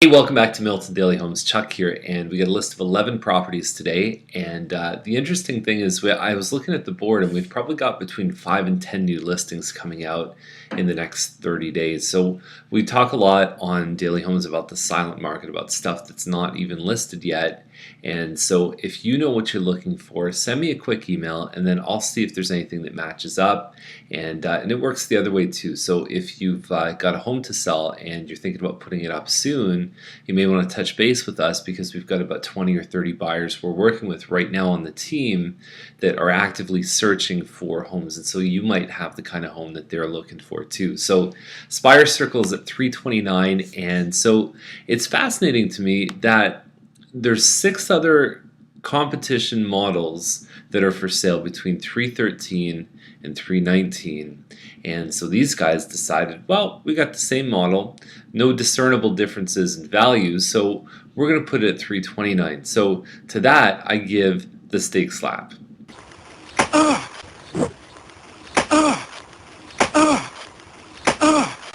Hey, welcome back to Milton Daily Homes. Chuck here, and we got a list of 11 properties today. And the interesting thing is, I was looking at the board, and we've probably got between 5 and 10 new listings coming out in the next 30 days. So we talk a lot on Daily Homes about the silent market, about stuff that's not even listed yet. And so if you know what you're looking for, send me a quick email, and then I'll see if there's anything that matches up. And it works the other way too. So if you've got a home to sell and you're thinking about putting it up soon, you may want to touch base with us because we've got about 20 or 30 buyers we're working with right now on the team that are actively searching for homes, and so you might have the kind of home that they're looking for too. So Spire Circle is at 329, and so it's fascinating to me that there's 6 other competition models that are for sale between 313 and 319, and so these guys decided, well, we got the same model, no discernible differences in values, so we're going to put it at 329. So to that I give the steak slap.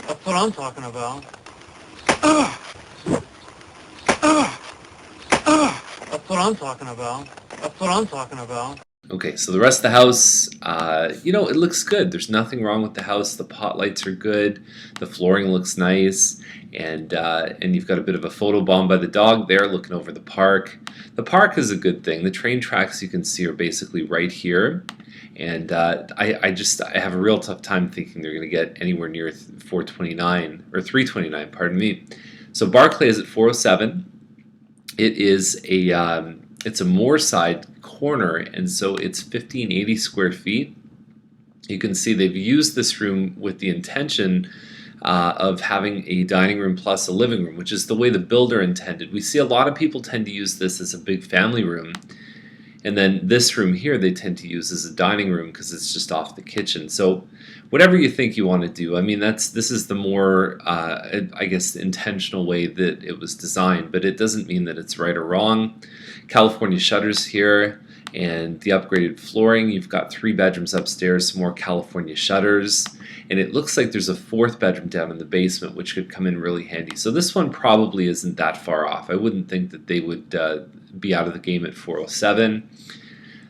That's what I'm talking about. That's what I'm talking about. That's what I'm talking about. Okay, so the rest of the house, it looks good. There's nothing wrong with the house. The pot lights are good. The flooring looks nice, and you've got a bit of a photo bomb by the dog there, looking over the park. The park is a good thing. The train tracks you can see are basically right here, and I have a real tough time thinking they're going to get anywhere near 429 or 329. Pardon me. So Barkley is at 407. It is it's a moorside corner, and so it's 1580 square feet. You can see they've used this room with the intention of having a dining room plus a living room, which is the way the builder intended. We see a lot of people tend to use this as a big family room, and then this room here they tend to use as a dining room because it's just off the kitchen. So whatever you think you want to do, I mean, this is the more I guess intentional way that it was designed, but it doesn't mean that it's right or wrong. California shutters here and the upgraded flooring. You've got 3 bedrooms upstairs, some more California shutters, and it looks like there's a 4th bedroom down in the basement which could come in really handy. So this one probably isn't that far off. I wouldn't think that they would be out of the game at 407.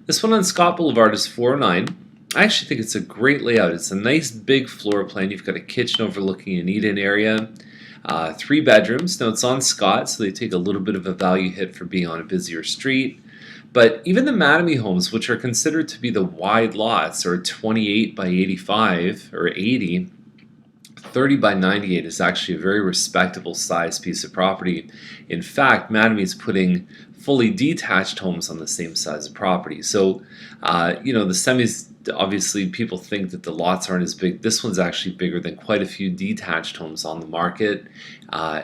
This one on Scott Boulevard is 409. I actually think it's a great layout. It's a nice big floor plan. You've got a kitchen overlooking an eat-in area. 3 bedrooms. Now it's on Scott, so they take a little bit of a value hit for being on a busier street. But even the Mattamy homes, which are considered to be the wide lots, are 28 by 85 or 80. 30 by 98 is actually a very respectable size piece of property. In fact, Mattamy is putting fully detached homes on the same size of property. So, the semis, obviously people think that the lots aren't as big. This one's actually bigger than quite a few detached homes on the market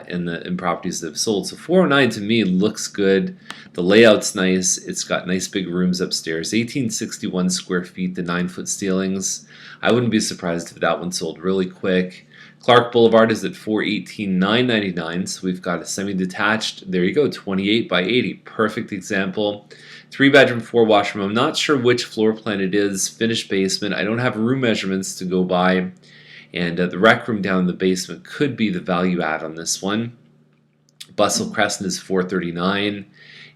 in properties that have sold. So 409 to me looks good. The layout's nice. It's got nice big rooms upstairs. 1861 square feet, the 9-foot ceilings. I wouldn't be surprised if that one sold really quick. Clark Boulevard is at 418,999, so we've got a semi-detached. There you go, 28 by 80, perfect example. 3-bedroom, 4-washroom. I'm not sure which floor plan it is. Finished basement. I don't have room measurements to go by, and the rec room down in the basement could be the value add on this one. Bustle Crescent is 439.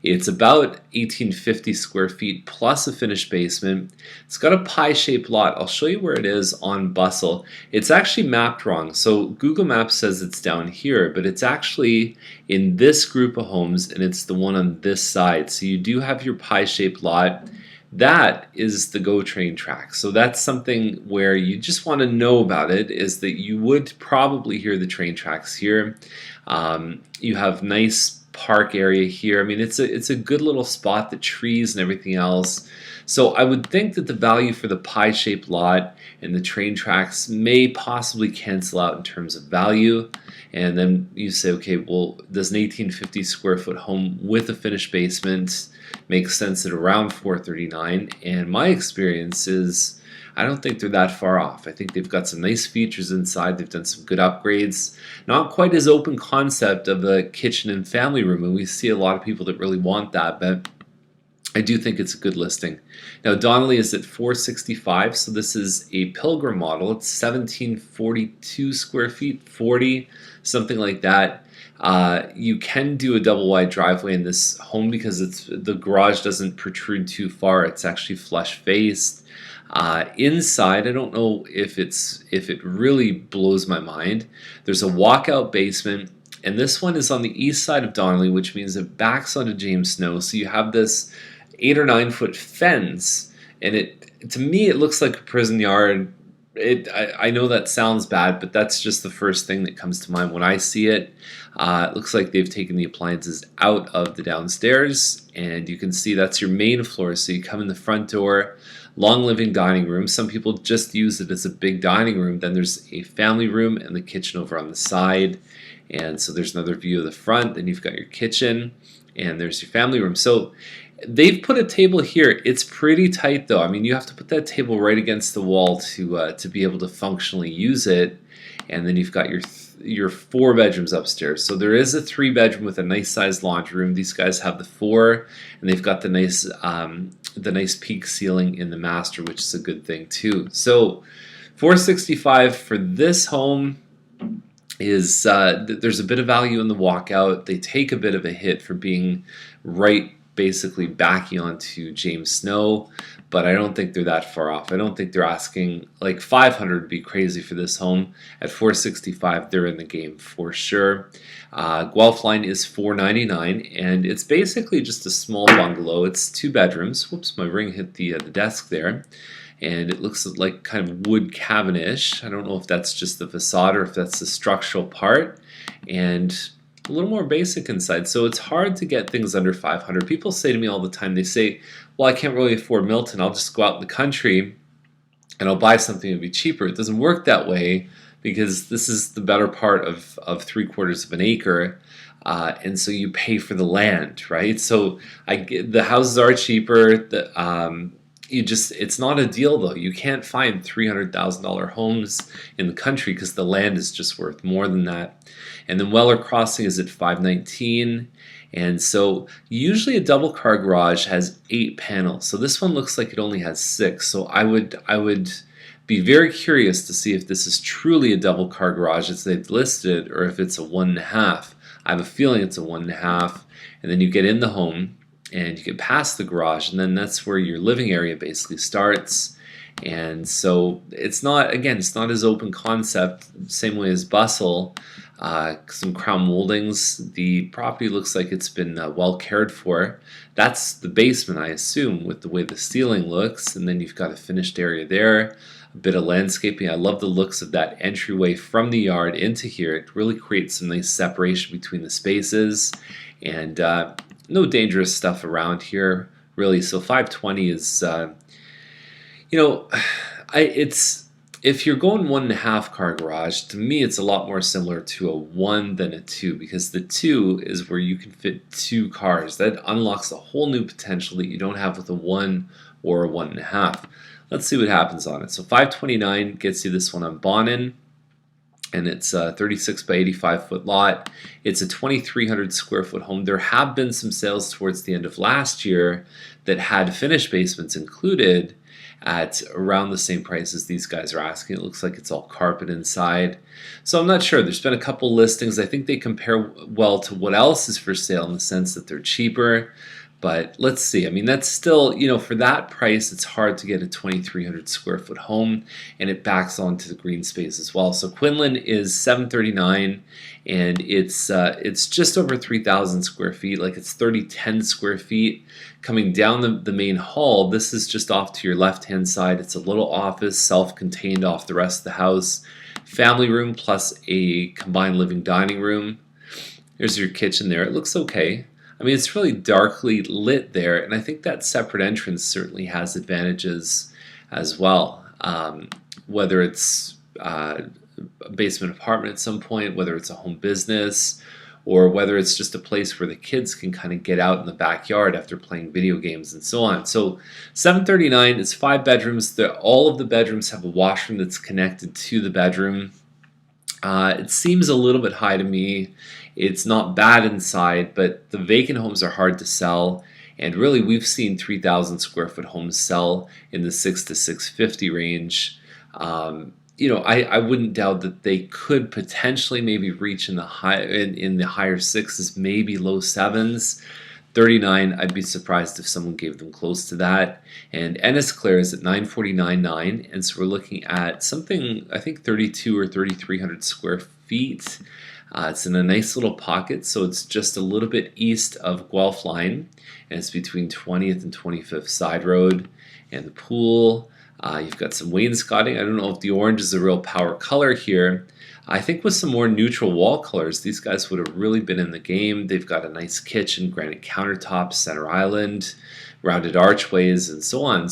It's about 1850 square feet plus a finished basement. It's got a pie-shaped lot. I'll show you where it is on Bustle. It's actually mapped wrong. So Google Maps says it's down here, but it's actually in this group of homes, and it's the one on this side. So you do have your pie-shaped lot. That is the GO train track. So that's something where you just want to know about it, is that you would probably hear the train tracks here. You have nice park area here. I mean, it's a good little spot, the trees and everything else. So I would think that the value for the pie-shaped lot and the train tracks may possibly cancel out in terms of value. And then you say, okay, well, does an 1850 square foot home with a finished basement make sense at around 439? And my experience is I don't think they're that far off. I think they've got some nice features inside. They've done some good upgrades. Not quite as open concept of a kitchen and family room, and we see a lot of people that really want that, but I do think it's a good listing. Now Donnelly is at 465, so this is a Pilgrim model. It's 1742 square feet, 40, something like that. You can do a double wide driveway in this home because the garage doesn't protrude too far. It's actually flush faced. Inside, I don't know if it really blows my mind. There's a walkout basement, and this one is on the east side of Donnelly, which means it backs onto James Snow. So you have this 8 or 9 foot fence, and to me it looks like a prison yard. I know that sounds bad, but that's just the first thing that comes to mind when I see it. It looks like they've taken the appliances out of the downstairs, and you can see that's your main floor. So you come in the front door, long living dining room. Some people just use it as a big dining room. Then there's a family room and the kitchen over on the side. And so there's another view of the front. Then you've got your kitchen, and there's your family room. So they've put a table here. It's pretty tight though. I mean, you have to put that table right against the wall to be able to functionally use it. And then you've got your 4 bedrooms upstairs. So there is a 3-bedroom with a nice sized laundry room. These guys have the 4, and they've got the nice peak ceiling in the master, which is a good thing too. So $465 for this home is there's a bit of value in the walkout. They take a bit of a hit for being right basically backing onto James Snow, but I don't think they're that far off. I don't think they're asking like $500 would be crazy for this home. At $465, they're in the game for sure. Gulph Line is $499, and it's basically just a small bungalow. It's 2 bedrooms. Whoops, my ring hit the desk there. And it looks like kind of wood cabin-ish. I don't know if that's just the facade or if that's the structural part. And a little more basic inside. So it's hard to get things under $500. People say to me all the time, they say, well, I can't really afford Milton. I'll just go out in the country and I'll buy something that'll be cheaper. It doesn't work that way because this is the better part of 3/4 of an acre. And so you pay for the land, right? So the houses are cheaper. It's not a deal though. You can't find $300,000 homes in the country because the land is just worth more than that. And then Weller Crossing is at $519, and so usually a double car garage has 8 panels. So this one looks like it only has 6. So I would be very curious to see if this is truly a double car garage as they've listed, or if it's a 1.5. I have a feeling it's a 1.5, and then you get in the home and you get past the garage, and then that's where your living area basically starts. And so it's not as open concept, same way as Bustle. Some crown moldings. The property looks like it's been well cared for. That's the basement, I assume, with the way the ceiling looks. And then you've got a finished area there, a bit of landscaping. I love the looks of that entryway from the yard into here. It really creates some nice separation between the spaces, and no dangerous stuff around here, really. So $520 is, if you're going 1.5 car garage, to me it's a lot more similar to a 1 than a 2, because the 2 is where you can fit 2 cars. That unlocks a whole new potential that you don't have with a 1 or a 1.5. Let's see what happens on it. So $529 gets you this one on Bonin, and it's a 36 by 85 foot lot. It's a 2,300 square foot home. There have been some sales towards the end of last year that had finished basements included at around the same price as these guys are asking. It looks like it's all carpet inside. So I'm not sure. There's been a couple listings. I think they compare well to what else is for sale in the sense that they're cheaper. But let's see. I mean, that's still, for that price, it's hard to get a 2,300 square foot home, and it backs onto the green space as well. So Quinlan is $739, and it's just over 3,000 square feet. Like, it's 3,010 square feet. Coming down the main hall, this is just off to your left-hand side. It's a little office, self-contained off the rest of the house. Family room plus a combined living dining room. There's your kitchen there. It looks okay. I mean, it's really darkly lit there, and I think that separate entrance certainly has advantages as well. Whether it's a basement apartment at some point, whether it's a home business, or whether it's just a place where the kids can kind of get out in the backyard after playing video games and so on. So $739 is 5 bedrooms. All of the bedrooms have a washroom that's connected to the bedroom. It seems a little bit high to me. It's not bad inside, but the vacant homes are hard to sell. And really, we've seen 3,000 square foot homes sell in the 6 to 650 range. I wouldn't doubt that they could potentially maybe reach in the higher sixes, maybe low sevens. 39, I'd be surprised if someone gave them close to that. And Enniscrest is at 949.9, and so we're looking at something, I think 32 or 3,300 square feet. It's in a nice little pocket, so it's just a little bit east of Gulph Line, and it's between 20th and 25th Side Road. And the pool, you've got some wainscoting. I don't know if the orange is a real power color here. I think with some more neutral wall colors, these guys would have really been in the game. They've got a nice kitchen, granite countertops, center island, rounded archways, and so on.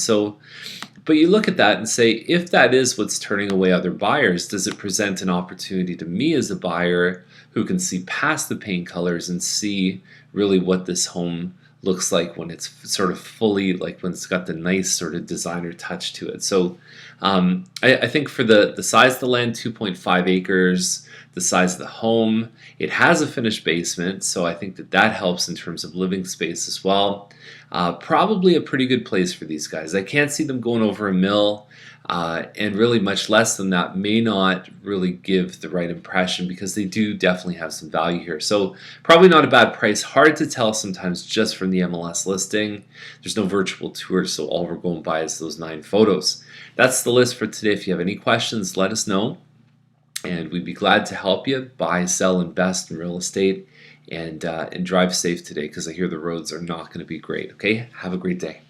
But you look at that and say, if that is what's turning away other buyers, does it present an opportunity to me as a buyer who can see past the paint colors and see really what this home looks like when it's sort of fully, like when it's got the nice sort of designer touch to it. So I think for the size of the land, 2.5 acres, the size of the home, it has a finished basement, so I think that helps in terms of living space as well. Probably a pretty good place for these guys. I can't see them going over a mill, and really much less than that may not really give the right impression because they do definitely have some value here. So probably not a bad price. Hard to tell sometimes just from the MLS listing. There's no virtual tour, so all we're going by is those 9 photos. That's the list for today. If you have any questions, let us know, and we'd be glad to help you buy, sell, invest in real estate, and drive safe today because I hear the roads are not going to be great. Okay, have a great day.